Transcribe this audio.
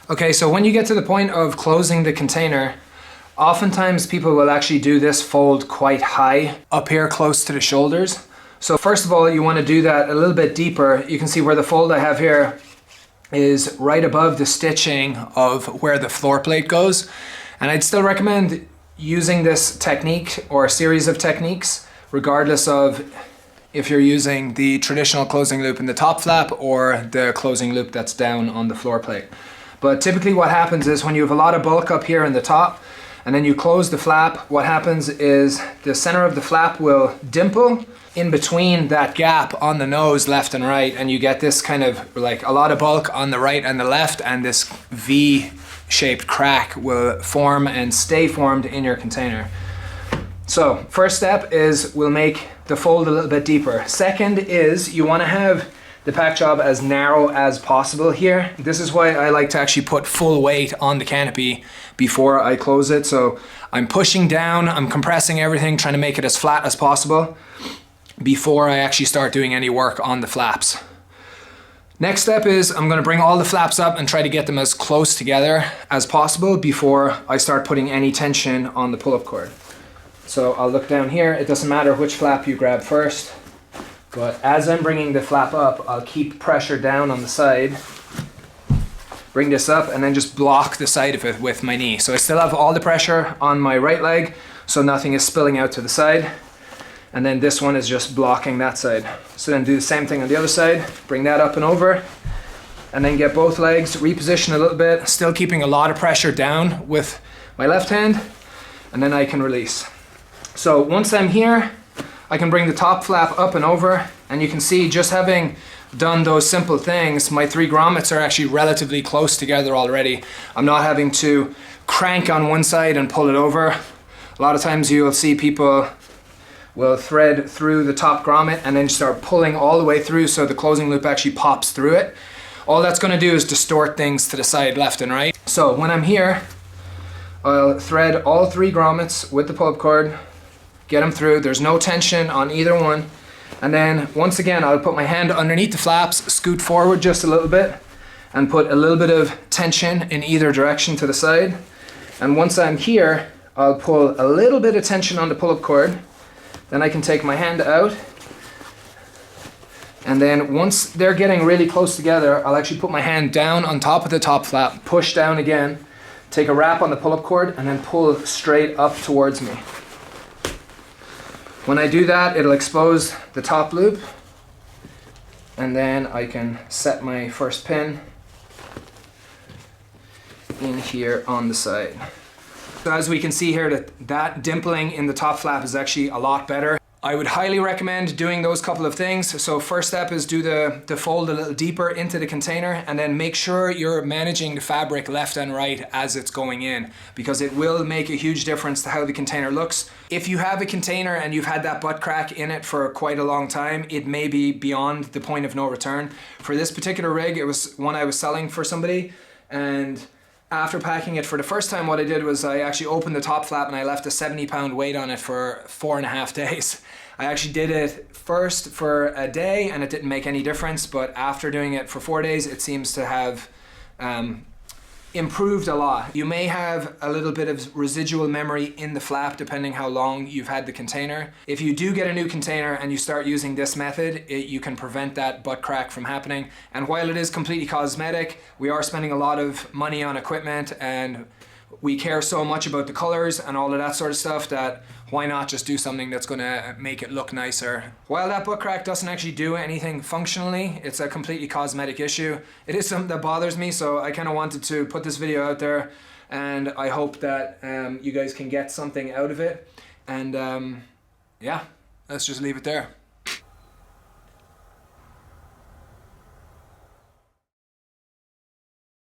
Okay, so when you get to the point of closing the container, oftentimes people will actually do this fold quite high up here close to the shoulders. So first of all, you want to do that a little bit deeper. You can see where the fold I have here is right above the stitching of where the floor plate goes. And I'd still recommend using this technique or a series of techniques, regardless of if you're using the traditional closing loop in the top flap or the closing loop that's down on the floor plate. But typically what happens is when you have a lot of bulk up here in the top and then you close the flap, what happens is the center of the flap will dimple in between that gap on the nose left and right, and you get this kind of like a lot of bulk on the right and the left, and this V-shaped crack will form and stay formed in your container. So first step is we'll make the fold a little bit deeper. Second is you want to have the pack job as narrow as possible here. This is why I like to actually put full weight on the canopy before I close it. So I'm pushing down, I'm compressing everything, trying to make it as flat as possible before I actually start doing any work on the flaps. Next step is I'm going to bring all the flaps up and try to get them as close together as possible before I start putting any tension on the pull-up cord. So I'll look down here. It doesn't matter which flap you grab first, but as I'm bringing the flap up, I'll keep pressure down on the side, bring this up, and then just block the side of it with my knee. So I still have all the pressure on my right leg, so nothing is spilling out to the side. And then this one is just blocking that side. So then do the same thing on the other side, bring that up and over, and then get both legs, reposition a little bit, still keeping a lot of pressure down with my left hand, and then I can release. So once I'm here, I can bring the top flap up and over, and you can see just having done those simple things, my 3 grommets are actually relatively close together already. I'm not having to crank on one side and pull it over. A lot of times you'll see people will thread through the top grommet and then start pulling all the way through so the closing loop actually pops through it. All that's going to do is distort things to the side left and right. So when I'm here, I'll thread all 3 grommets with the pull-up cord, get them through. There's no tension on either one. And then once again, I'll put my hand underneath the flaps, scoot forward just a little bit, and put a little bit of tension in either direction to the side. And once I'm here, I'll pull a little bit of tension on the pull-up cord. Then I can take my hand out. And then once they're getting really close together, I'll actually put my hand down on top of the top flap, push down again, take a wrap on the pull-up cord, and then pull straight up towards me. When I do that, it'll expose the top loop, and then I can set my first pin in here on the side. So as we can see here, that dimpling in the top flap is actually a lot better. I would highly recommend doing those couple of things. So first step is do the fold a little deeper into the container, and then make sure you're managing the fabric left and right as it's going in, because it will make a huge difference to how the container looks. If you have a container and you've had that butt crack in it for quite a long time, it may be beyond the point of no return. For this particular rig, it was one I was selling for somebody, and after packing it for the first time, what I did was I actually opened the top flap and I left a 70-pound weight on it for 4.5 days. I actually did it first for a day and it didn't make any difference, but after doing it for 4 days, it seems to have improved a lot. You may have a little bit of residual memory in the flap depending how long you've had the container. If you do get a new container and you start using this method, you can prevent that butt crack from happening. And while it is completely cosmetic, we are spending a lot of money on equipment, and we care so much about the colors and all of that sort of stuff that why not just do something that's going to make it look nicer. While that butt crack doesn't actually do anything functionally, it's a completely cosmetic issue. It is something that bothers me, so I kind of wanted to put this video out there, and I hope that you guys can get something out of it. And yeah, let's just leave it there.